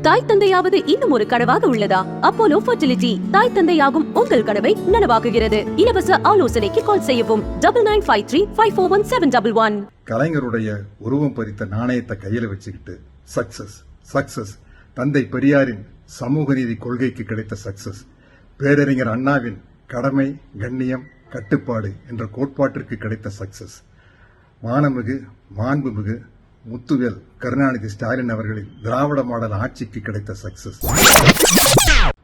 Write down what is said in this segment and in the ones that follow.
தாய் தந்தையாவது இன்னும் ஒரு கனவாக உள்ளதா? அப்போலோ ஃபர்டிலிட்டி தாய் தந்தையாகும் உங்கள் கனவை நனவாக்குகிறது. இலவச ஆலோசனைக்கு கால் செய்யவும் 9953541711. கலைஞருடைய உருவம் பதித்த நாணயத்தை கையில வச்சுக்கிட்டு சக்சஸ் சக்சஸ், தந்தை பெரியாரின் சமூக நீதி கொள்கைக்கு கிடைத்த சக்சஸ், பேரறிஞர் அண்ணாவின் கடமை கண்ணியம் கட்டுப்பாடு என்ற கோட்பாட்டிற்கு கிடைத்த சக்சஸ், மானமிகு மாண்புமிகு முத்துவேல் கருணாநிதி ஸ்டாலின் அவர்களின் திராவிட மாடல் ஆட்சிக்கு கிடைத்த சக்சஸ்,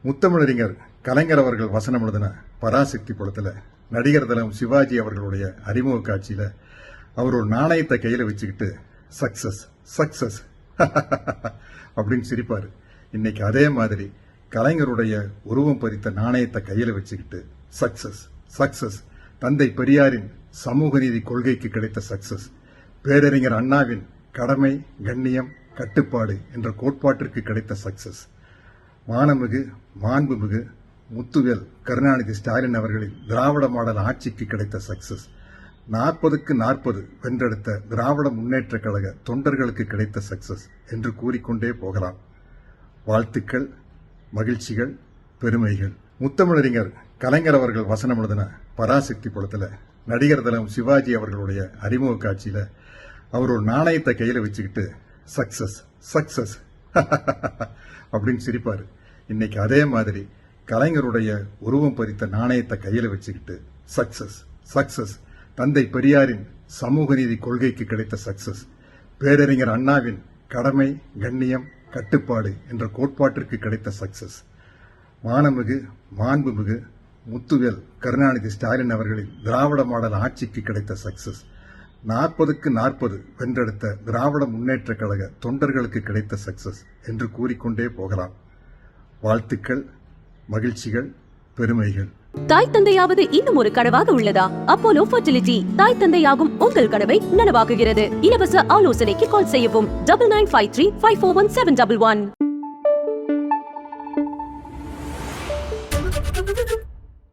முத்தமிழறிஞர் கலைஞர் அவர்கள் வசனம் எழுதின பராசக்தி படத்துல நடிகர் தலம் சிவாஜி அவர்களுடைய அறிமுக காட்சியில அவர் ஒரு நாணயத்தை கையில வச்சுக்கிட்டு சக்சஸ் சக்சஸ் அப்படின்னு சிரிப்பாரு. இன்னைக்கு அதே மாதிரி கலைஞருடைய உருவம் பதித்த நாணயத்தை கையில வச்சுக்கிட்டு சக்சஸ் சக்சஸ், தந்தை பெரியாரின் சமூக நீதி கொள்கைக்கு கிடைத்த சக்சஸ், பேரறிஞர் அண்ணாவின் கடமை கண்ணியம் கட்டுப்பாடு என்ற கோட்பாட்டிற்கு கிடைத்த சக்சஸ், மானமிகு மாண்புமிகு முத்துவேல் கருணாநிதி ஸ்டாலின் அவர்களின் திராவிட மாடல் ஆட்சிக்கு கிடைத்த சக்சஸ், 40க்கு 40 வென்றெடுத்த திராவிட முன்னேற்ற கழக தொண்டர்களுக்கு கிடைத்த சக்சஸ் என்று கூறிக்கொண்டே போகலாம். வாழ்த்துக்கள், மகிழ்ச்சிகள், பெருமைகள். முத்தமிழறிஞர் கலைஞர் அவர்கள் வசனம் எழுதின பராசக்தி படத்துல நடிகர் தலம் சிவாஜி அவர்களுடைய அறிமுக காட்சியில அவர் ஒரு நாணயத்தை கையில வச்சுக்கிட்டு சக்சஸ் சக்சஸ் அப்படின்னு சிரிப்பாரு. இன்னைக்கு அதே மாதிரி கலைஞருடைய உருவம் பதித்த நாணயத்தை கையில வச்சுக்கிட்டு சக்சஸ் சக்சஸ், தந்தை பெரியாரின் சமூக நீதி கொள்கைக்கு கிடைத்த சக்சஸ், பேரறிஞர் அண்ணாவின் கடமை கண்ணியம் கட்டுப்பாடு என்ற கோட்பாட்டிற்கு கிடைத்த சக்சஸ், மானமிகு மாண்புமிகு முத்துவேல் கருணாநிதி ஸ்டாலின் அவர்களின் திராவிட மாடல் ஆட்சிக்கு கிடைத்த சக்சஸ், 40க்கு 40 வென்றெடுத்த திராவிட முன்னேற்ற கழக தொண்டர்களுக்கு கிடைத்த சக்சஸ் என்று கூறிக்கொண்டே போகலாம். வாழ்த்துக்கள், மகிழ்ச்சிகள், பெருமைகள். தாய் தந்தையாவது இன்னும் ஒரு கனவாக உள்ளதா? அப்போலோ ஃபர்டிலிட்டி தாய் தந்தையாகும் உங்கள் கனவை நனவாக்குகிறது. இலவச ஆலோசனைக்கு கால் செய்யவும் 9953541711.